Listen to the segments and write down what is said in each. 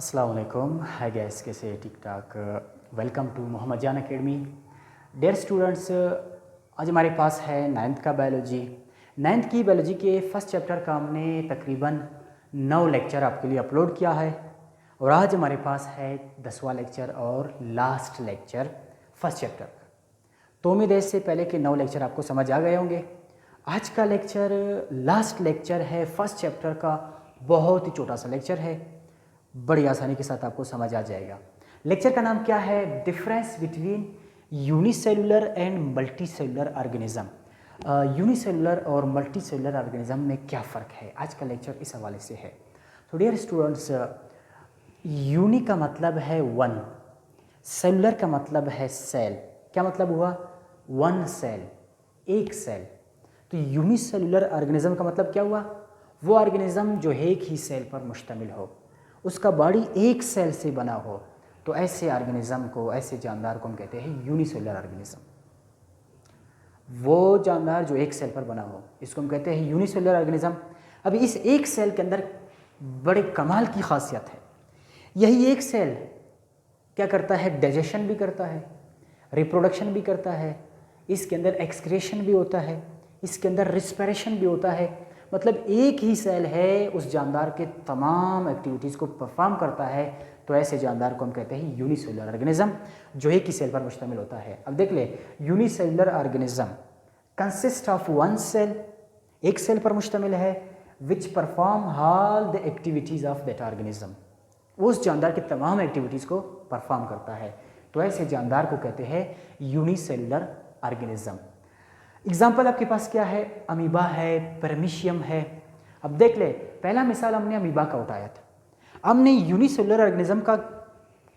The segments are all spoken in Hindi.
अस्सलाम वालेकुम। हाय गैस, कैसे ठीक ठाक। वेलकम टू मोहम्मद जान अकेडमी। डियर स्टूडेंट्स, आज हमारे पास है नाइन्थ का बायोलॉजी। नाइन्थ की बायोलॉजी के फर्स्ट चैप्टर का हमने तकरीबन 9 लेक्चर आपके लिए अपलोड किया है और आज हमारे पास है 10वां लेक्चर और लास्ट लेक्चर फर्स्ट चैप्टर। तो उम्मीद है इससे पहले के 9 लेक्चर आपको समझ आ गए होंगे। आज का लेक्चर लास्ट लेक्चर है फर्स्ट चैप्टर का, बहुत ही छोटा सा लेक्चर है, बड़ी आसानी के साथ आपको समझ आ जाएगा। लेक्चर का नाम क्या है? Difference between unicellular and multicellular organism. Unicellular और मल्टीसेलुलर ऑर्गेनिज्म में क्या फ़र्क है, आज का लेक्चर इस हवाले से है। तो डियर स्टूडेंट्स, यूनि का मतलब है वन, सेलुलर का मतलब है सेल। क्या मतलब हुआ? वन सेल, एक सेल। तो यूनिसेलुलर ऑर्गेनिज्म का मतलब क्या हुआ? वो ऑर्गेनिज्म जो एक ही सेल पर मुश्तमिल हो, उसका बॉडी एक सेल से बना हो, तो ऐसे ऑर्गेनिज्म को, ऐसे जानदार को हम कहते हैं यूनिसेलुलर ऑर्गेनिज्म। वो जानदार जो एक सेल पर बना हो, इसको हम कहते हैं यूनिसेलुलर ऑर्गेनिज्म। अभी इस एक सेल के अंदर बड़े कमाल की खासियत है। यही एक सेल क्या करता है? डाइजेशन भी करता है, रिप्रोडक्शन भी करता है, इसके अंदर एक्सक्रीशन भी होता है, इसके अंदर रिस्पिरेशन भी होता है। मतलब एक ही सेल है, उस जानदार के तमाम एक्टिविटीज़ को परफॉर्म करता है। तो ऐसे जानदार को हम कहते हैं यूनिसेलुलर ऑर्गेनिज्म, जो एक ही सेल पर मुश्तमिल होता है। अब देख ले, unicellular organism consist of one cell, एक सेल पर मुश्तमिल है, which perform all the activities of that organism. उस जानदार की तमाम एक्टिविटीज़ को परफॉर्म करता है। तो ऐसे जानदार को कहते हैं यूनिसेलुलर ऑर्गेनिज्म। एग्जाम्पल आपके पास क्या है? अमीबा है, पेरमिशियम है। अब देख ले, पहला मिसाल हमने अमीबा का उठाया था। हमने यूनिसेलुलर ऑर्गेनिज्म का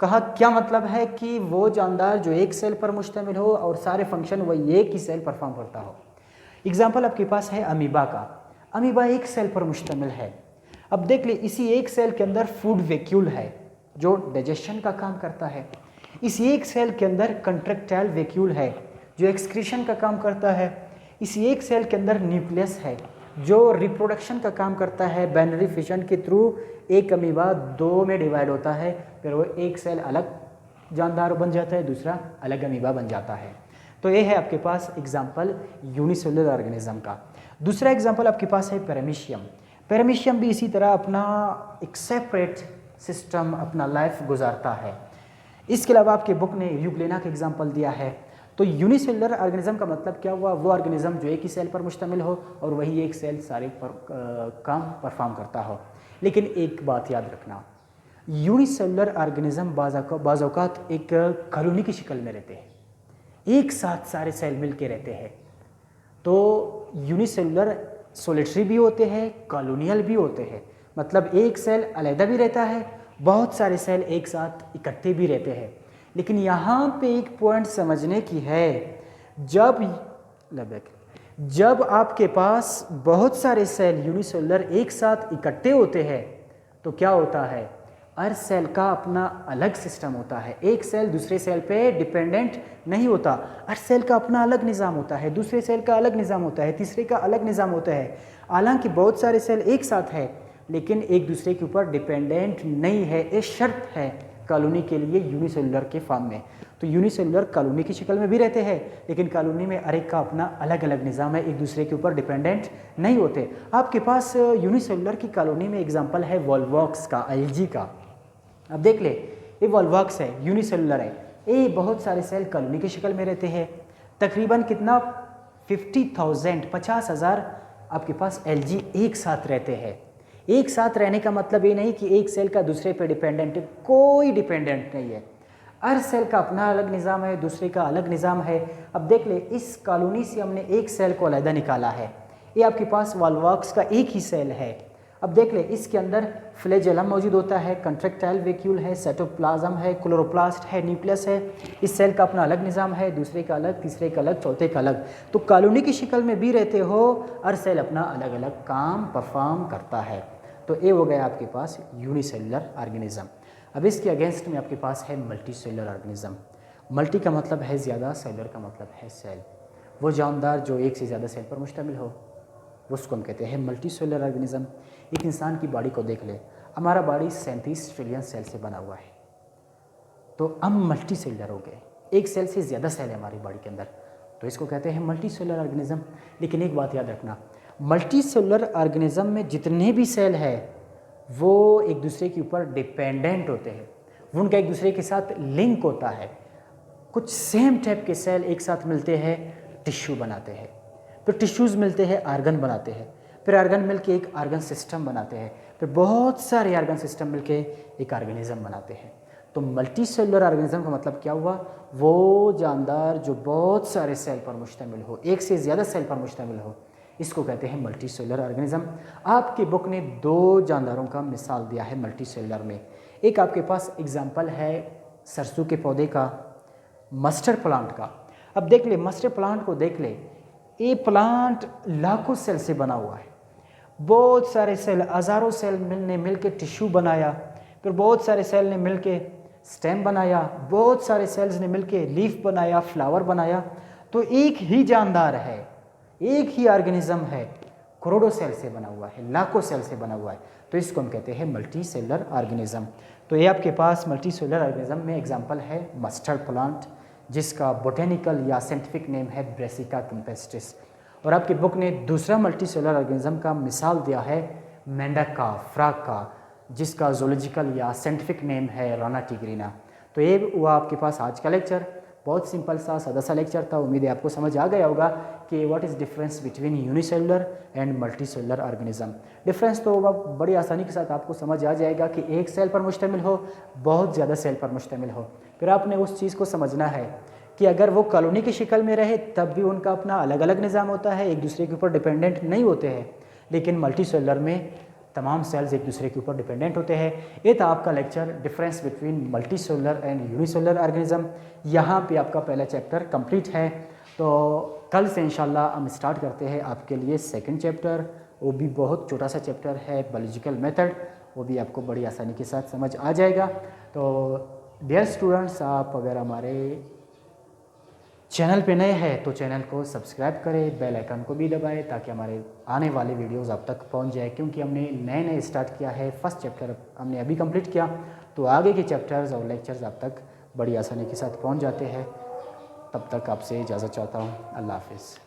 कहा, क्या मतलब है कि वो जानदार जो एक सेल पर मुश्तमिल हो और सारे फंक्शन वही एक ही सेल परफॉर्म करता हो। एग्जाम्पल आपके पास है अमीबा का। अमीबा एक सेल पर मुश्तमिल है। अब देख ले, इसी एक सेल के अंदर फूड वैक्यूल है जो डाइजेशन का काम करता है। इसी एक सेल के अंदर कंट्रैक्टाइल वैक्यूल है जो एक्सक्रीशन का काम करता है। इसी एक सेल के अंदर न्यूक्लियस है जो रिप्रोडक्शन का काम करता है। बाइनरी फिशन के थ्रू एक अमीबा 2 में डिवाइड होता है, फिर वो एक सेल अलग जानदार बन जाता है, दूसरा अलग अमीबा बन जाता है। तो ये है आपके पास एग्जाम्पल यूनिसेलुलर ऑर्गेनिज्म का। दूसरा एग्जाम्पल आपके पास है पेरमिशियम। पेरमिशियम भी इसी तरह अपना एक सेपरेट सिस्टम, अपना लाइफ गुजारता है। इसके अलावा आपके बुक ने यूग्लेना का एग्जाम्पल दिया है। तो यूनिसेलुलर ऑर्गेनिज्म का मतलब क्या हुआ? वो ऑर्गेनिज्म जो एक ही सेल पर मुश्तमिल हो और वही एक सेल सारे काम परफॉर्म करता हो। लेकिन एक बात याद रखना, यूनिसेलुलर ऑर्गेनिज्म बाज़ औक़ात एक कॉलोनी की शक्ल में रहते हैं, एक साथ सारे सेल मिल के रहते हैं। तो यूनिसेलुलर सोलिटरी भी होते हैं, कॉलोनियल भी होते हैं। मतलब एक सेल अलहदा भी रहता है, बहुत सारे सेल एक साथ इकट्ठे भी रहते हैं। लेकिन यहाँ पे एक पॉइंट समझने की है, जब आपके पास बहुत सारे सेल यूनिसेलुलर एक साथ इकट्ठे होते हैं तो क्या होता है? हर सेल का अपना अलग सिस्टम होता है। एक सेल दूसरे सेल पे डिपेंडेंट नहीं होता। हर सेल का अपना अलग निज़ाम होता है, दूसरे सेल का अलग निज़ाम होता है, तीसरे का अलग निज़ाम होता है। हालांकि बहुत सारे सेल एक साथ है लेकिन एक दूसरे के ऊपर डिपेंडेंट नहीं है। ये शर्त है कॉलोनी के लिए यूनिसेलुलर के फॉर्म में। तो यूनिसेलुलर कॉलोनी की शक्ल में भी रहते हैं लेकिन कॉलोनी में हर एक का अपना अलग अलग निज़ाम है, एक दूसरे के ऊपर डिपेंडेंट नहीं होते। आपके पास यूनिसेलुलर की कॉलोनी में एग्जांपल है वॉल्वॉक्स का, एल्गी का। अब देख ले, ये वॉल्वॉक्स है, यूनिसेलुलर है। ये बहुत सारे सेल कॉलोनी की शक्ल में रहते हैं। तकरीबन कितना? 50,000 आपके पास एल्गी एक साथ रहते हैं। एक साथ रहने का मतलब ये नहीं कि एक सेल का दूसरे पे डिपेंडेंट है, कोई डिपेंडेंट नहीं है। हर सेल का अपना अलग निज़ाम है, दूसरे का अलग निज़ाम है। अब देख ले, इस कॉलोनी से हमने एक सेल को अलहदा निकाला है। ये आपके पास वॉल्वॉक्स का एक ही सेल है। अब देख ले, इसके अंदर फ्लैजेलम मौजूद होता है, कंट्रैक्टाइल वैक्यूल है, साइटोप्लाज्म है, क्लोरोप्लास्ट है, न्यूक्लियस है। इस सेल का अपना अलग निज़ाम है, दूसरे का अलग, तीसरे का अलग, चौथे का अलग। तो कॉलोनी की शक्ल में भी रहते हो, हर सेल अपना अलग अलग काम परफॉर्म करता है। तो ये हो गया आपके पास यूनिसेलुलर ऑर्गेनिज्म। अब इसके अगेंस्ट में आपके पास है मल्टीसेलुलर ऑर्गेनिज्म। मल्टी का मतलब है ज़्यादा, सेलुलर का मतलब है सेल। वो जानदार जो एक से ज़्यादा सेल पर मुश्तमिल हो, उसको हम कहते हैं मल्टीसेलुलर ऑर्गेनिज्म। एक इंसान की बॉडी को देख ले, हमारा बॉडी 37 ट्रिलियन सेल से बना हुआ है, तो हम मल्टी सेलुलर हो गए, एक सेल से ज़्यादा सेल है हमारी बॉडी के अंदर, तो इसको कहते हैं मल्टी सेलुलर ऑर्गेनिज्म। लेकिन एक बात याद रखना, मल्टी सेलुलर ऑर्गेनिज्म में जितने भी सेल है वो एक दूसरे के ऊपर डिपेंडेंट होते हैं, वो उनका एक दूसरे के साथ लिंक होता है। कुछ सेम टाइप के सेल एक साथ मिलते हैं, टिश्यू बनाते हैं, फिर टिश्यूज़ मिलते हैं, आर्गन बनाते हैं, फिर आर्गन मिलके एक आर्गन सिस्टम बनाते हैं, फिर बहुत सारे आर्गन सिस्टम मिलके एक ऑर्गेनिज्म बनाते हैं। तो मल्टी सेलुलर ऑर्गेनिज्म का मतलब क्या हुआ? वो जानदार जो बहुत सारे सेल पर मुश्तमिल हो, एक से ज़्यादा सेल पर मुश्तमिल हो, इसको कहते हैं मल्टी सेलुलर ऑर्गेनिज्म। आपकी बुक ने 2 जानदारों का मिसाल दिया है मल्टी सेलुलर में। एक आपके पास एग्जाम्पल है सरसों के पौधे का, मस्टर्ड प्लांट का। अब देख ले, मस्टर्ड प्लांट को देख ले, ये प्लांट लाखों सेल से बना हुआ है, बहुत सारे सेल, हज़ारों सेल ने मिल के टिश्यू बनाया, फिर बहुत सारे सेल ने मिल के स्टेम बनाया, बहुत सारे सेल्स ने मिल के लीफ बनाया, फ्लावर बनाया। तो एक ही जानदार है, एक ही ऑर्गेनिज्म है, करोड़ों सेल से बना हुआ है, लाखों सेल से बना हुआ है, तो इसको हम कहते हैं मल्टी सेलुलर ऑर्गेनिज्म। तो ये आपके पास मल्टी सेलुलर ऑर्गेनिज्म में एग्जांपल है मस्टर्ड प्लांट, जिसका बोटेनिकल या साइंटिफिक नेम है ब्रेसिका कैम्पेस्ट्रिस। और आपकी बुक ने दूसरा मल्टी सेलुलर ऑर्गेनिज्म का मिसाल दिया है मेंढक का, फ्रॉग का, जिसका जूलॉजिकल या साइंटिफिक नेम है राना टिग्रिना। तो ये हुआ आपके पास आज का लेक्चर, बहुत सिंपल सा सादा सा लेक्चर था। उम्मीद है आपको समझ आ गया होगा कि what is difference between unicellular and multi cellular organism. Difference तो बड़ी आसानी के साथ आपको समझ आ जाएगा कि एक सेल पर मुश्तमिल हो, बहुत ज़्यादा सेल पर मुश्तमिल हो। फिर आपने उस चीज़ को समझना है कि अगर वो कॉलोनी की शक्ल में रहे तब भी उनका अपना अलग अलग निज़ाम होता है, एक दूसरे के ऊपर डिपेंडेंट नहीं होते हैं। लेकिन मल्टी सेलुलर में तमाम सेल्स एक दूसरे के ऊपर डिपेंडेंट होते हैं। ये था आपका lecture difference between multi cellular and unicellular organism. यहाँ पे आपका पहला चैप्टर कंप्लीट है। तो कल से इंशाल्लाह हम स्टार्ट करते हैं आपके लिए सेकंड चैप्टर, वो भी बहुत छोटा सा चैप्टर है, बायोलॉजिकल मेथड, वो भी आपको बड़ी आसानी के साथ समझ आ जाएगा। तो डियर स्टूडेंट्स, आप अगर हमारे चैनल पे नए हैं तो चैनल को सब्सक्राइब करें, बेल आइकन को भी दबाएं ताकि हमारे आने वाले वीडियोस आप तक पहुंच जाए, क्योंकि हमने नए स्टार्ट किया है। फर्स्ट चैप्टर हमने अभी कंप्लीट किया, तो आगे के चैप्टर्स और लेक्चर्स आप तक बड़ी आसानी के साथ पहुंच जाते हैं। तब तक आपसे इजाज़त चाहता हूं। अल्लाह हाफिज़।